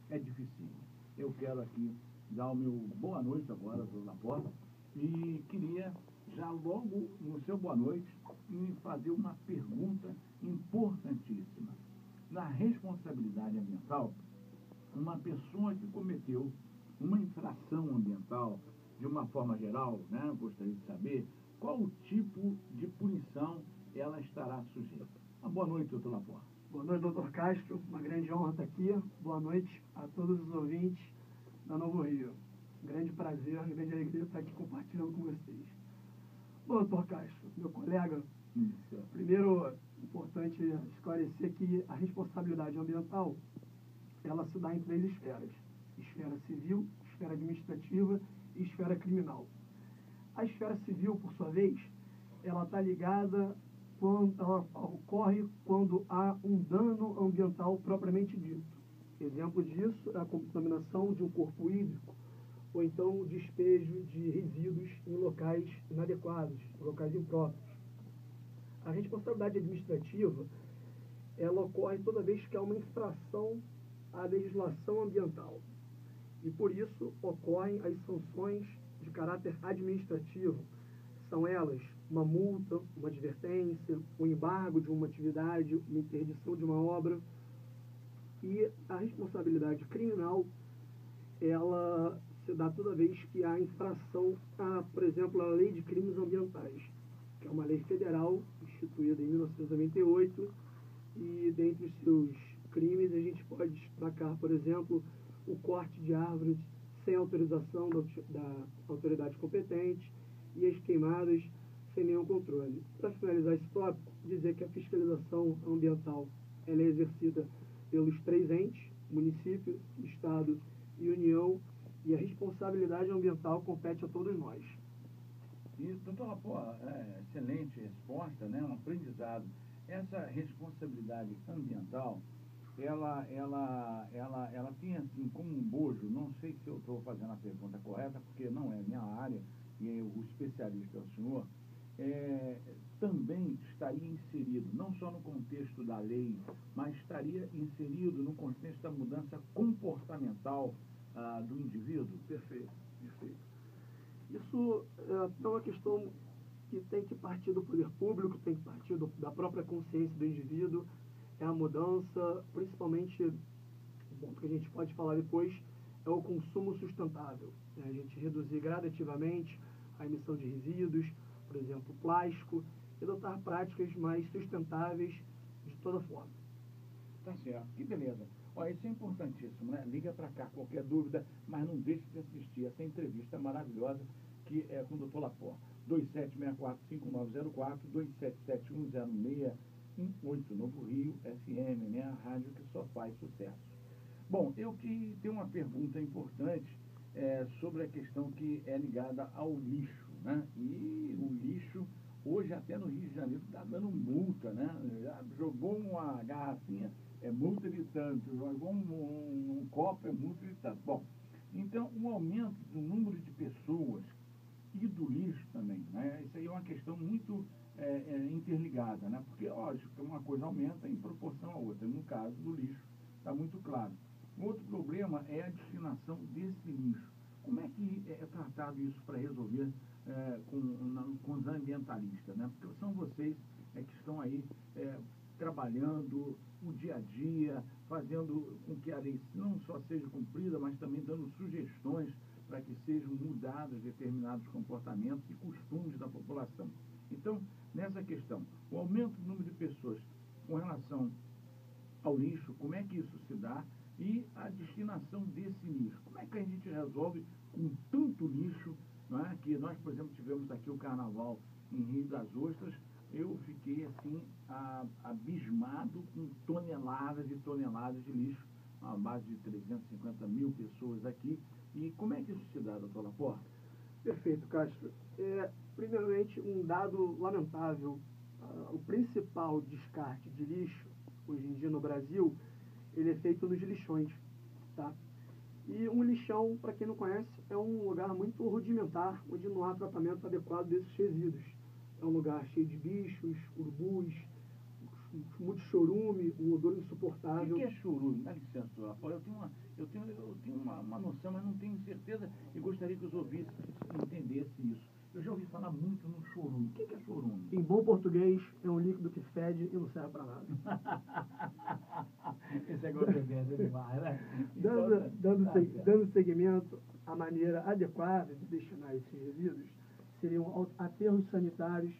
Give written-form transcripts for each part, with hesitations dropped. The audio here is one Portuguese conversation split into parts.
é difícil. Eu quero aqui dar o meu boa noite agora, doutor Laporta, e queria já logo no seu boa noite me fazer uma pergunta importantíssima. Na responsabilidade ambiental, uma pessoa que cometeu uma infração ambiental, de uma forma geral, né, gostaria de saber qual o tipo de punição ela estará sujeita. Uma boa noite, doutor Laporta. Boa noite, doutor Castro. Uma grande honra estar aqui. Boa noite a todos os ouvintes da Novo Rio. Grande prazer, grande alegria estar aqui compartilhando com vocês. Bom, doutor Castro, meu colega, primeiro, importante esclarecer que a responsabilidade ambiental, ela se dá em 3 esferas: esfera civil, esfera administrativa e esfera criminal. A esfera civil, por sua vez, ela está ligada quando ela ocorre quando há um dano ambiental propriamente dito. Exemplo disso é a contaminação de um corpo hídrico ou então o despejo de resíduos em locais inadequados, locais impróprios. A responsabilidade administrativa, ela ocorre toda vez que há uma infração à legislação ambiental. E por isso ocorrem as sanções de caráter administrativo. São elas uma multa, uma advertência, o embargo de uma atividade, uma interdição de uma obra. E a responsabilidade criminal, ela se dá toda vez que há infração a, por exemplo, a Lei de Crimes Ambientais, que é uma lei federal instituída em 1998, e dentre os seus crimes a gente pode destacar, por exemplo, o corte de árvores sem autorização da autoridade competente e as queimadas sem nenhum controle. Para finalizar esse tópico, dizer que a fiscalização ambiental ela é exercida pelos 3 entes, município, estado e União, e a responsabilidade ambiental compete a todos nós. Isso, doutor Laporta, excelente resposta, né? Um aprendizado. Essa responsabilidade ambiental, ela tem assim como um bojo, não sei se eu estou fazendo a pergunta correta, porque não é minha área, e o especialista é o senhor, também estaria inserido, não só no contexto da lei, mas estaria inserido no contexto da mudança comportamental do indivíduo? Perfeito, perfeito. Isso é uma questão que tem que partir do poder público, tem que partir da própria consciência do indivíduo. É a mudança, principalmente, o ponto que a gente pode falar depois, é o consumo sustentável. A gente reduzir gradativamente a emissão de resíduos, por exemplo, plástico, e adotar práticas mais sustentáveis de toda forma. Tá certo, que beleza. Olha, isso é importantíssimo, né? Liga para cá, qualquer dúvida, mas não deixe de assistir essa entrevista maravilhosa que é com o doutor Laporta. 2764-5904, 27710618, Novo Rio, FM, né? A rádio que só faz sucesso. Bom, eu que tenho uma pergunta importante sobre a questão que é ligada ao lixo, né? E o lixo, hoje até no Rio de Janeiro, está dando multa, né? Já jogou uma garrafinha, é multa de tanto, jogou um copo, é multa de tanto. Bom, então o aumento do número de pessoas e do lixo também, né? Isso aí é uma questão muito interligada, né? Porque, lógico, que uma coisa aumenta em proporção à outra. No caso do lixo, está muito claro. Outro problema é a destinação desse lixo. Como é que é tratado isso para resolver com os ambientalistas, né? Porque são vocês que estão aí trabalhando o dia a dia, fazendo com que a lei não só seja cumprida, mas também dando sugestões para que sejam mudados determinados comportamentos e costumes da população. Então, nessa questão, o aumento do número de pessoas com relação ao lixo, como é que isso se dá? E a destinação desse lixo. Como é que a gente resolve com tanto lixo, não é? Que nós, por exemplo, tivemos aqui o carnaval em Rio das Ostras, eu fiquei assim abismado com toneladas e toneladas de lixo, a base de 350 mil pessoas aqui. E como é que isso se dá, doutor Laporta? Perfeito, Castro. Primeiramente, um dado lamentável. O principal descarte de lixo, hoje em dia no Brasil, ele é feito nos lixões. Tá? E um lixão, para quem não conhece, é um lugar muito rudimentar, onde não há tratamento adequado desses resíduos. É um lugar cheio de bichos, urubus, muito chorume, um odor O insuportável. que é chorume? Dá licença, doutor Lapor. Eu tenho uma noção, mas não tenho certeza e gostaria que os ouvintes entendessem isso. Eu já ouvi falar muito no chorume. O que é chorume? Em bom português, é um líquido que fede e não serve para nada. Esse é competência demais, né? Dando seguimento, a maneira adequada de destinar esses resíduos seriam aterros sanitários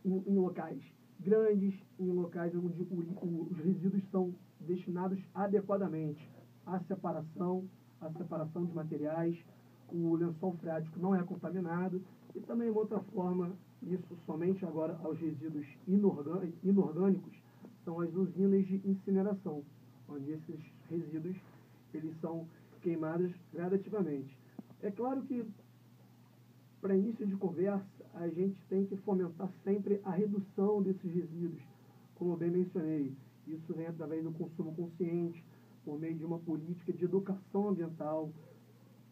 em locais grandes, em locais onde os resíduos são destinados adequadamente à separação de materiais, o lençol freático não é contaminado e também uma outra forma, isso somente agora aos resíduos inorgânicos, são as usinas de incineração, onde esses resíduos eles são queimados gradativamente. É claro que, para início de conversa, a gente tem que fomentar sempre a redução desses resíduos, como eu bem mencionei. Isso vem através do consumo consciente, por meio de uma política de educação ambiental,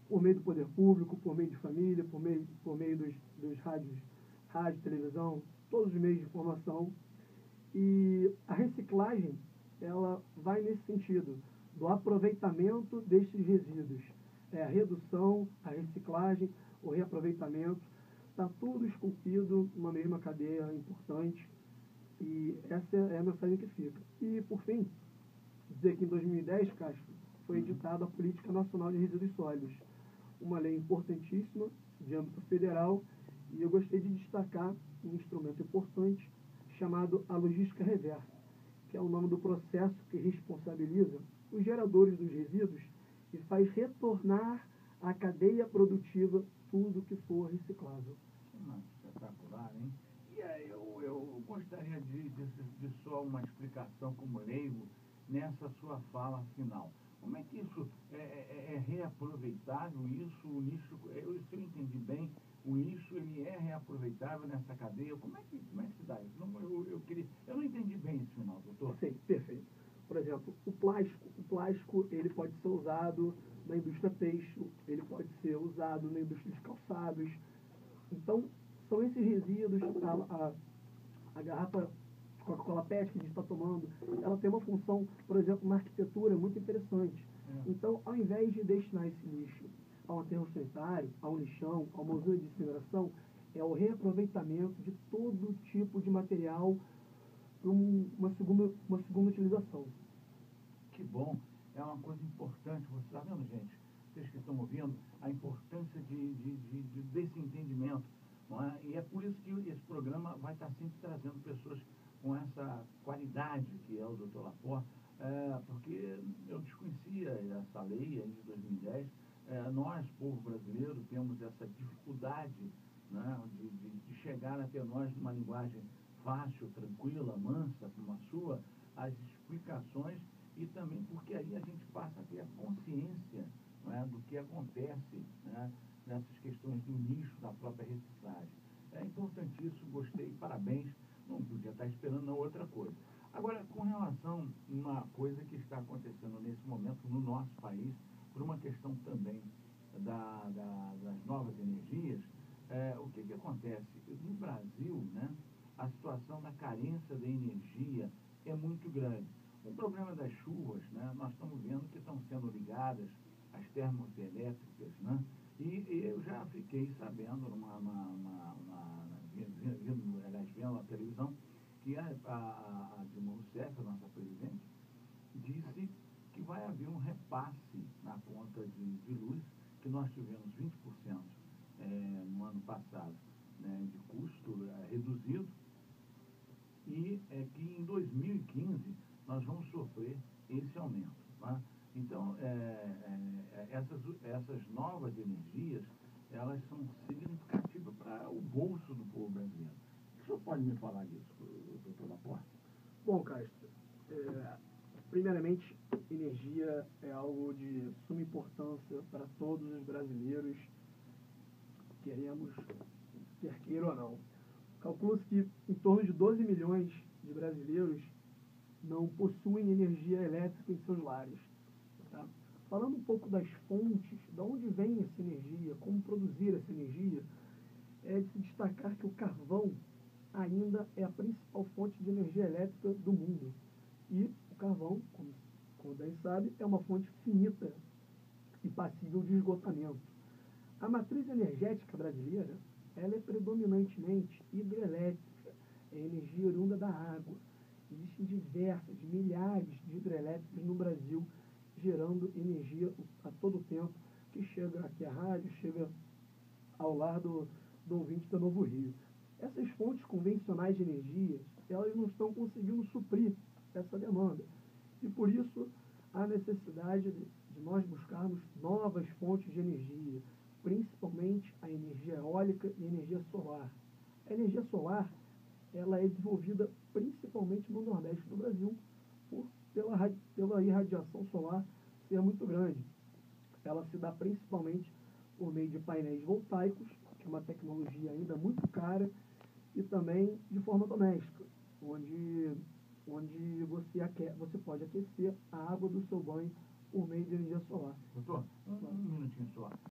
por meio do poder público, por meio de família, por meio dos rádio, televisão, todos os meios de informação. E a reciclagem, ela vai nesse sentido, do aproveitamento destes resíduos. A redução, a reciclagem, o reaproveitamento, está tudo esculpido numa mesma cadeia importante e essa é a mensagem que fica. E, por fim, dizer que em 2010, Castro, foi editada a Política Nacional de Resíduos Sólidos, uma lei importantíssima de âmbito federal, e eu gostaria de destacar um instrumento importante chamado a logística reversa, que é o nome do processo que responsabiliza os geradores dos resíduos e faz retornar à cadeia produtiva tudo que for reciclável. Espetacular, hein? E aí eu gostaria de só uma explicação como leigo nessa sua fala final. Como é que isso é reaproveitável? Isso, o lixo, se eu entendi bem, o lixo ele é reaproveitável nessa cadeia? Como é que se dá isso? Eu não entendi bem esse final, doutor. Sim, perfeito. Por exemplo, o plástico ele pode ser usado na indústria têxtil, ele pode ser usado na indústria de calçados. Então, são esses resíduos, a garrafa de Coca-Cola PET que a gente está tomando, ela tem uma função, por exemplo, na arquitetura muito interessante. Então, ao invés de destinar esse lixo a um aterro sanitário, a um lixão, a uma usina de incineração, é o reaproveitamento de todo tipo de material para uma segunda utilização. Que bom, é uma coisa importante. Você está vendo, gente? Vocês que estão ouvindo, a importância desse entendimento. Não é? E é por isso que esse programa vai estar sempre trazendo pessoas com essa qualidade que é o Dr. Lapor, porque eu desconhecia essa lei aí de 2010. Nós, povo brasileiro, temos essa dificuldade, né, de chegar até nós numa linguagem fácil, tranquila, mansa, como a sua, as explicações, e também porque aí a gente passa a ter a consciência, né, do que acontece, né, nessas questões do lixo, da própria reciclagem. É importantíssimo, gostei, parabéns, não podia estar esperando outra coisa. Agora, com relação a uma coisa que está acontecendo nesse momento no nosso país, por uma questão também das novas energias, o que acontece? No Brasil, né, a situação da carência de energia é muito grande. O problema das chuvas, né, nós estamos vendo que estão sendo ligadas as termoelétricas, né, e eu já fiquei sabendo, vendo na televisão, que a Dilma Rousseff, a nossa presidente, disse que vai haver um repasse na conta de luz, que nós tivemos 20% no ano passado, né, de custo reduzido, e que em 2015 nós vamos sofrer esse aumento. Tá? Então, essas novas energias, elas são significativas para o bolso do povo brasileiro. O senhor pode me falar disso, doutor Laporte? Bom, Castro, primeiramente, energia é algo de suma importância para todos os brasileiros, quer queira ou não. Calcula-se que em torno de 12 milhões de brasileiros não possuem energia elétrica em seus lares. Tá? Falando um pouco das fontes, de onde vem essa energia, como produzir essa energia, é de se destacar que o carvão ainda é a principal fonte de energia elétrica do mundo. E o carvão, como bem sabe, é uma fonte finita e passível de esgotamento. A matriz energética brasileira, ela é predominantemente hidrelétrica, é energia oriunda da água. Existem diversas, milhares de hidrelétricas no Brasil, gerando energia a todo tempo, que chega aqui à rádio, chega ao lar do ouvinte da Novo Rio. Essas fontes convencionais de energia, elas não estão conseguindo suprir essa demanda. E por isso, há necessidade de nós buscarmos novas fontes de energia, principalmente a energia eólica e a energia solar. A energia solar, ela é desenvolvida principalmente no Nordeste do Brasil, pela irradiação solar ser muito grande. Ela se dá principalmente por meio de painéis voltaicos, que é uma tecnologia ainda muito cara, e também de forma doméstica, onde você pode aquecer a água do seu banho por meio de energia solar. Doutor,